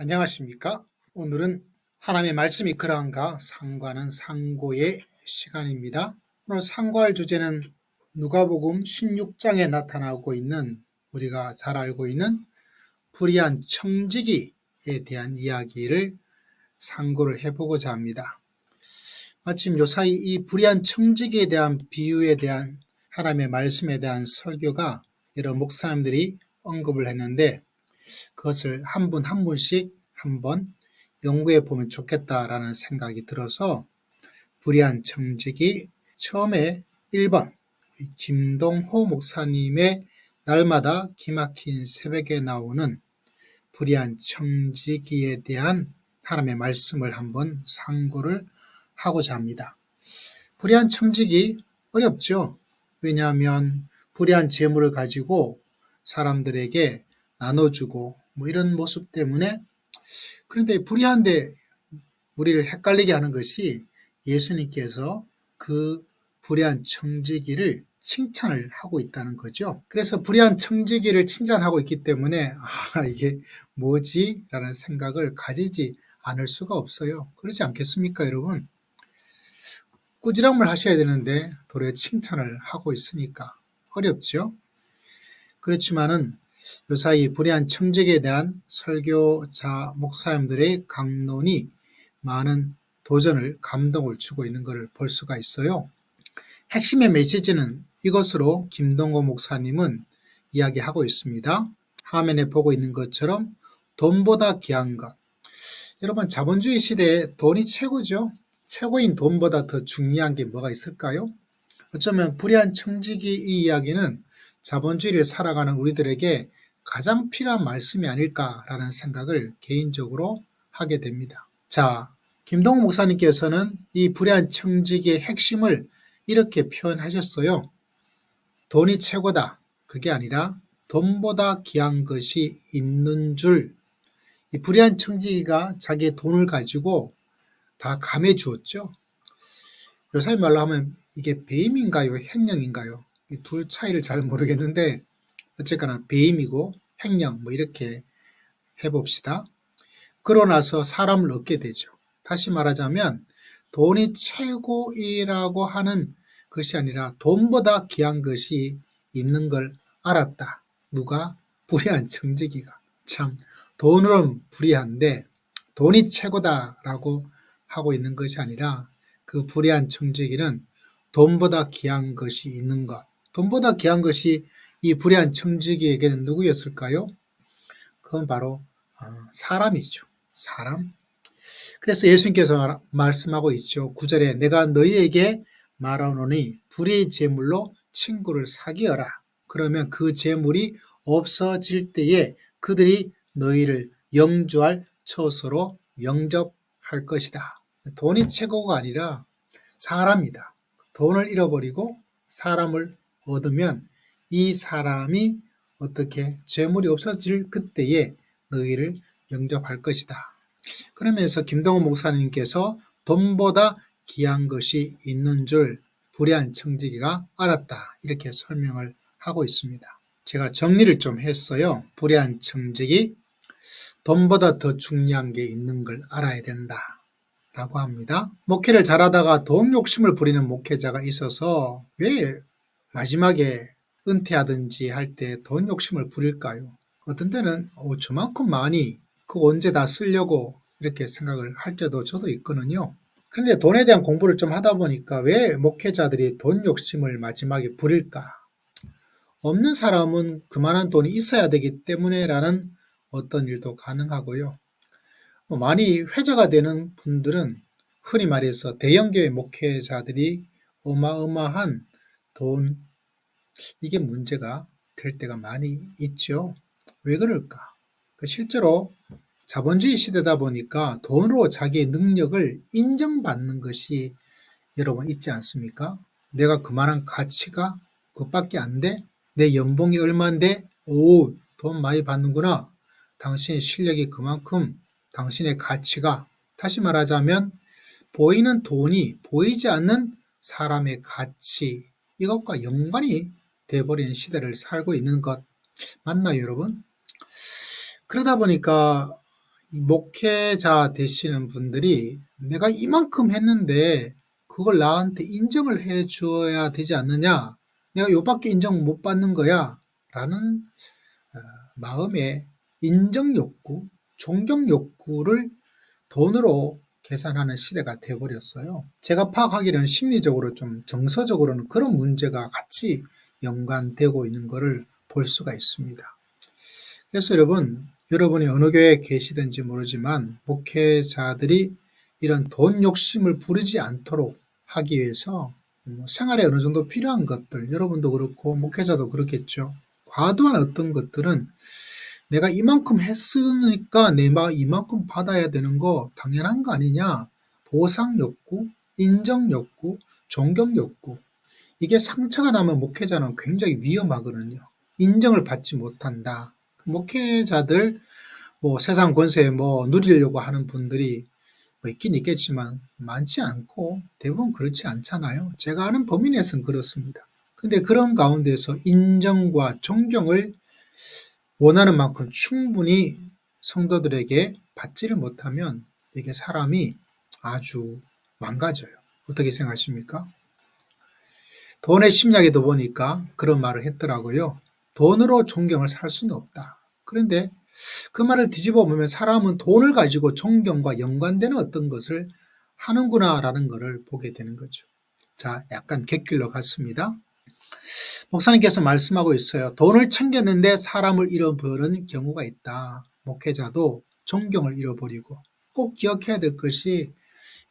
안녕하십니까? 오늘은 하나님의 말씀이 그러한가 상고하는 상고의 시간입니다. 오늘 상고할 주제는 누가복음 16장에 나타나고 있는 우리가 잘 알고 있는 불의한 청지기에 대한 이야기를 상고를 해보고자 합니다. 마침 요사이 이 불의한 청지기에 대한 비유에 대한 하나님의 말씀에 대한 설교가 여러 목사님들이 언급을 했는데 그것을 한 분 한 분씩 한번 연구해 보면 좋겠다라는 생각이 들어서 불의한 청지기 처음에 1번 김동호 목사님의 날마다 기막힌 새벽에 나오는 불의한 청지기에 대한 하나님의 말씀을 한번 상고를 하고자 합니다. 불의한 청지기 어렵죠. 왜냐하면 불의한 재물을 가지고 사람들에게 나눠주고 이런 모습 때문에, 그런데 불의한데 우리를 헷갈리게 하는 것이 예수님께서 그 불의한 청지기를 칭찬을 하고 있다는 거죠. 그래서 불의한 청지기를 칭찬하고 있기 때문에 이게 뭐지? 라는 생각을 가지지 않을 수가 없어요. 그렇지 않겠습니까, 여러분? 꾸지람을 하셔야 되는데 도리어 칭찬을 하고 있으니까 어렵죠. 그렇지만은 요사이 불의한 청지기에 대한 설교자 목사님들의 강론이 많은 도전을, 감동을 주고 있는 것을 볼 수가 있어요. 핵심의 메시지는 이것으로 김동호 목사님은 이야기하고 있습니다. 화면에 보고 있는 것처럼 돈보다 귀한 것. 여러분, 자본주의 시대에 돈이 최고죠. 최고인 돈보다 더 중요한 게 뭐가 있을까요? 어쩌면 불의한 청지기 이 이야기는 자본주의를 살아가는 우리들에게 가장 필요한 말씀이 아닐까라는 생각을 개인적으로 하게 됩니다. 자, 김동호 목사님께서는 이 불의한 청지기의 핵심을 이렇게 표현하셨어요. 돈이 최고다. 그게 아니라 돈보다 귀한 것이 있는 줄. 이 불의한 청지기가 자기의 돈을 가지고 다 감해 주었죠. 요사이 말로 하면 이게 배임인가요? 횡령인가요? 이 둘 차이를 잘 모르겠는데 어쨌거나 배임이고 횡령 이렇게 해봅시다. 그러고 나서 사람을 얻게 되죠. 다시 말하자면 돈이 최고이라고 하는 것이 아니라 돈보다 귀한 것이 있는 걸 알았다. 누가? 불의한 청지기가. 참 돈으로는 불의한데 돈이 최고다라고 하고 있는 것이 아니라 그 불의한 청지기는 돈보다 귀한 것이 있는 것. 돈보다 귀한 것이 이 불의한 청지기에게는 누구였을까요? 그건 바로 사람이죠. 사람. 그래서 예수님께서 말씀하고 있죠. 9절에 내가 너희에게 말하노니 불의의 재물로 친구를 사귀어라. 그러면 그 재물이 없어질 때에 그들이 너희를 영주할 처소로 영접할 것이다. 돈이 최고가 아니라 사람이다. 돈을 잃어버리고 사람을 얻으면 이 사람이 어떻게 재물이 없어질 그때에 너희를 영접할 것이다. 그러면서 김동호 목사님께서 돈보다 귀한 것이 있는 줄 불의한 청지기가 알았다. 이렇게 설명을 하고 있습니다. 제가 정리를 좀 했어요. 불의한 청지기, 돈보다 더 중요한 게 있는 걸 알아야 된다. 라고 합니다. 목회를 잘하다가 돈 욕심을 부리는 목회자가 있어서 왜 마지막에 은퇴하든지 할 때 돈 욕심을 부릴까요? 어떤 때는 저만큼 많이 그거 언제 다 쓰려고 이렇게 생각을 할 때도 저도 있거든요. 그런데 돈에 대한 공부를 좀 하다 보니까 왜 목회자들이 돈 욕심을 마지막에 부릴까? 없는 사람은 그만한 돈이 있어야 되기 때문에 라는 어떤 일도 가능하고요. 많이 회자가 되는 분들은 흔히 말해서 대형교회 목회자들이 어마어마한 돈, 이게 문제가 될 때가 많이 있죠. 왜 그럴까? 실제로 자본주의 시대다 보니까 돈으로 자기의 능력을 인정받는 것이 여러분 있지 않습니까? 내가 그만한 가치가 그것밖에 안 돼? 내 연봉이 얼마인데? 오, 돈 많이 받는구나. 당신의 실력이 그만큼, 당신의 가치가, 다시 말하자면 보이는 돈이 보이지 않는 사람의 가치, 이것과 연관이 돼버리는 시대를 살고 있는 것 맞나요, 여러분? 그러다 보니까 목회자 되시는 분들이 내가 이만큼 했는데 그걸 나한테 인정을 해 줘야 되지 않느냐? 내가 요밖에 인정 못 받는 거야? 라는 마음의 인정 욕구, 존경 욕구를 돈으로 계산하는 시대가 돼버렸어요. 제가 파악하기로는 심리적으로 좀 정서적으로는 그런 문제가 같이 연관되고 있는 것을 볼 수가 있습니다. 그래서 여러분이 어느 교회에 계시든지 모르지만 목회자들이 이런 돈 욕심을 부리지 않도록 하기 위해서 생활에 어느 정도 필요한 것들, 여러분도 그렇고 목회자도 그렇겠죠. 과도한 어떤 것들은 내가 이만큼 했으니까 내가 이만큼 받아야 되는 거 당연한 거 아니냐? 보상 욕구, 인정 욕구, 존경 욕구. 이게 상처가 나면 목회자는 굉장히 위험하거든요. 인정을 받지 못한다. 목회자들 세상 권세 누리려고 하는 분들이 있긴 있겠지만 많지 않고 대부분 그렇지 않잖아요. 제가 아는 범위 내에서는 그렇습니다. 근데 그런 가운데서 인정과 존경을 원하는 만큼 충분히 성도들에게 받지를 못하면 이게 사람이 아주 망가져요. 어떻게 생각하십니까? 돈의 심리학에도 보니까 그런 말을 했더라고요. 돈으로 존경을 살 수는 없다. 그런데 그 말을 뒤집어 보면 사람은 돈을 가지고 존경과 연관되는 어떤 것을 하는구나라는 것을 보게 되는 거죠. 자, 약간 객길로 갔습니다. 목사님께서 말씀하고 있어요. 돈을 챙겼는데 사람을 잃어버리는 경우가 있다. 목회자도 존경을 잃어버리고 꼭 기억해야 될 것이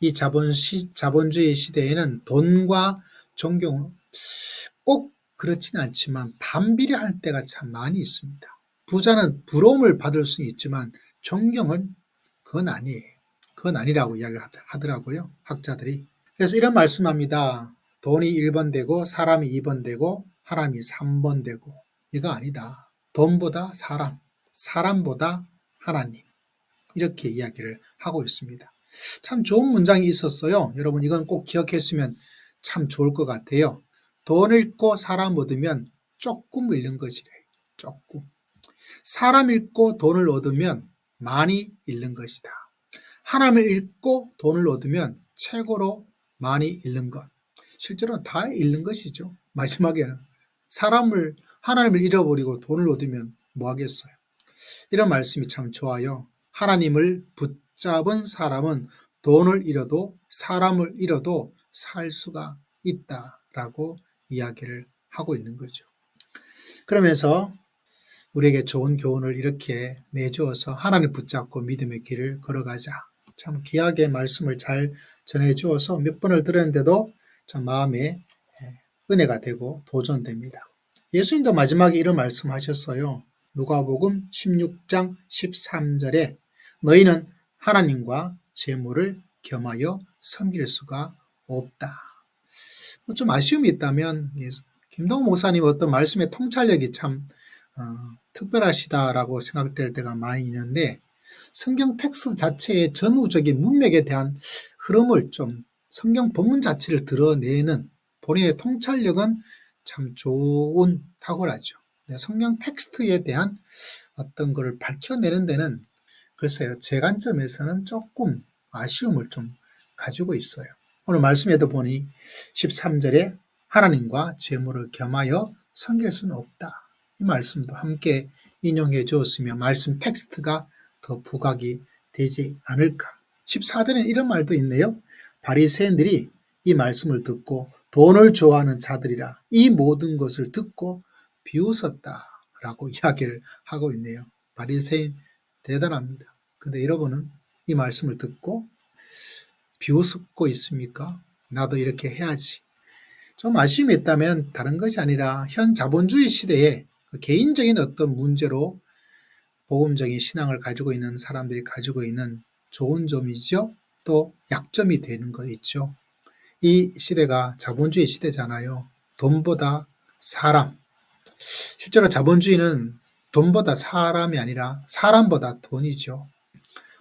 이 자본주의 시대에는 돈과 존경은 꼭 그렇지는 않지만 반비례할 때가 참 많이 있습니다. 부자는 부러움을 받을 수 있지만 존경은 그건 아니에요. 그건 아니라고 이야기를 하더라고요. 학자들이. 그래서 이런 말씀합니다. 돈이 1번 되고 사람이 2번 되고 하나님이 3번 되고 이거 아니다. 돈보다 사람, 사람보다 하나님. 이렇게 이야기를 하고 있습니다. 참 좋은 문장이 있었어요. 여러분 이건 꼭 기억했으면 참 좋을 것 같아요. 돈을 잃고 사람 얻으면 조금 잃는 것이래. 조금. 사람 잃고 돈을 얻으면 많이 잃는 것이다. 하나님을 잃고 돈을 얻으면 최고로 많이 잃는 것. 실제로는 다 잃는 것이죠. 마지막에는 하나님을 잃어버리고 돈을 얻으면 뭐 하겠어요. 이런 말씀이 참 좋아요. 하나님을 붙잡은 사람은 돈을 잃어도 사람을 잃어도 살 수가 있다라고 이야기를 하고 있는 거죠. 그러면서 우리에게 좋은 교훈을 이렇게 내주어서 하나님 붙잡고 믿음의 길을 걸어가자. 참 귀하게 말씀을 잘 전해주어서 몇 번을 들었는데도 참 마음에 은혜가 되고 도전됩니다. 예수님도 마지막에 이런 말씀하셨어요. 누가복음 16장 13절에 너희는 하나님과 재물을 겸하여 섬길 수가 없다. 좀 아쉬움이 있다면 김동호 목사님 어떤 말씀의 통찰력이 참 특별하시다라고 생각될 때가 많이 있는데 성경 텍스트 자체의 전후적인 문맥에 대한 흐름을 좀 성경 본문 자체를 드러내는 본인의 통찰력은 참 좋은 탁월하죠. 성경 텍스트에 대한 어떤 것을 밝혀내는 데는 글쎄요, 제 관점에서는 조금 아쉬움을 좀 가지고 있어요. 오늘 말씀에도 보니 13절에 하나님과 재물을 겸하여 섬길 수는 없다. 이 말씀도 함께 인용해 주었으며 말씀 텍스트가 더 부각이 되지 않을까. 14절에 이런 말도 있네요. 바리새인들이 이 말씀을 듣고 돈을 좋아하는 자들이라 이 모든 것을 듣고 비웃었다라고 이야기를 하고 있네요. 바리새인 대단합니다. 근데 여러분은 이 말씀을 듣고 비웃고 있습니까? 나도 이렇게 해야지. 좀 아쉬움이 있다면 다른 것이 아니라 현 자본주의 시대에 개인적인 어떤 문제로 복음적인 신앙을 가지고 있는 사람들이 가지고 있는 좋은 점이죠. 또 약점이 되는 거 있죠. 이 시대가 자본주의 시대잖아요. 돈보다 사람. 실제로 자본주의는 돈보다 사람이 아니라 사람보다 돈이죠.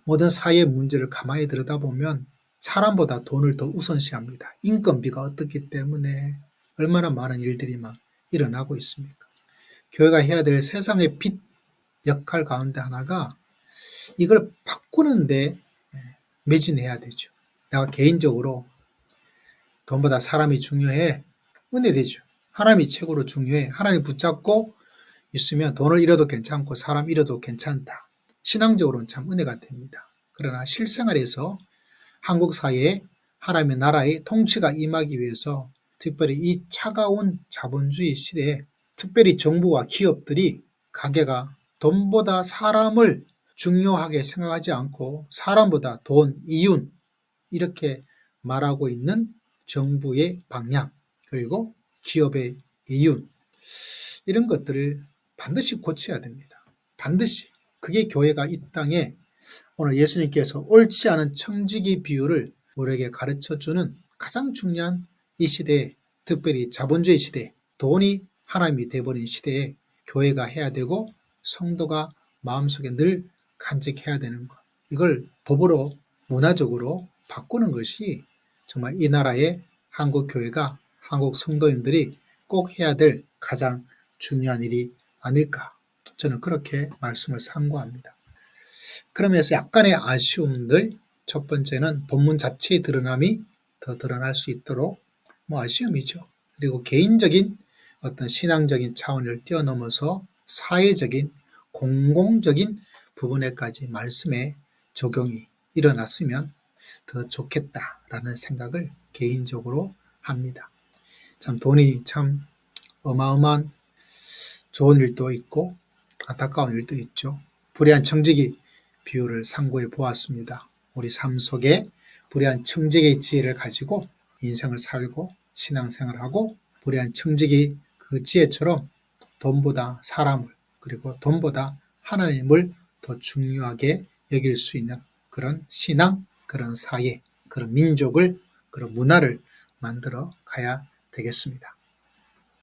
모든 사회의 문제를 가만히 들여다보면 사람보다 돈을 더 우선시합니다. 인건비가 어떻기 때문에 얼마나 많은 일들이 막 일어나고 있습니까? 교회가 해야 될 세상의 빛 역할 가운데 하나가 이걸 바꾸는데 매진해야 되죠. 내가 개인적으로 돈보다 사람이 중요해. 은혜되죠. 하나님이 최고로 중요해. 하나님 붙잡고 있으면 돈을 잃어도 괜찮고 사람 잃어도 괜찮다. 신앙적으로는 참 은혜가 됩니다. 그러나 실생활에서 한국 사회에 하나님의 나라의 통치가 임하기 위해서 특별히 이 차가운 자본주의 시대에 특별히 정부와 기업들이 가게가 돈보다 사람을 중요하게 생각하지 않고 사람보다 돈, 이윤 이렇게 말하고 있는 정부의 방향 그리고 기업의 이윤 이런 것들을 반드시 고쳐야 됩니다. 반드시. 그게 교회가 이 땅에 오늘 예수님께서 옳지 않은 청지기 비유를 우리에게 가르쳐주는 가장 중요한 이 시대에 특별히 자본주의 시대, 돈이 하나님이 되어버린 시대에 교회가 해야 되고 성도가 마음속에 늘 간직해야 되는 것. 이걸 법으로 문화적으로 바꾸는 것이 정말 이 나라의 한국 교회가 한국 성도님들이 꼭 해야 될 가장 중요한 일이 아닐까. 저는 그렇게 말씀을 상고합니다. 그러면서 약간의 아쉬움들, 첫 번째는 본문 자체의 드러남이 더 드러날 수 있도록 아쉬움이죠. 그리고 개인적인 어떤 신앙적인 차원을 뛰어넘어서 사회적인, 공공적인 부분에까지 말씀의 적용이 일어났으면 더 좋겠다라는 생각을 개인적으로 합니다. 참 돈이 참 어마어마한 좋은 일도 있고 안타까운 일도 있죠. 불의한 청지기 비유를 상고해 보았습니다. 우리 삶 속에 불의한 청지기의 지혜를 가지고 인생을 살고 신앙생활하고 불의한 청지기 그 지혜처럼 돈보다 사람을 그리고 돈보다 하나님을 더 중요하게 여길 수 있는 그런 신앙, 그런 사회, 그런 민족을, 그런 문화를 만들어 가야 되겠습니다.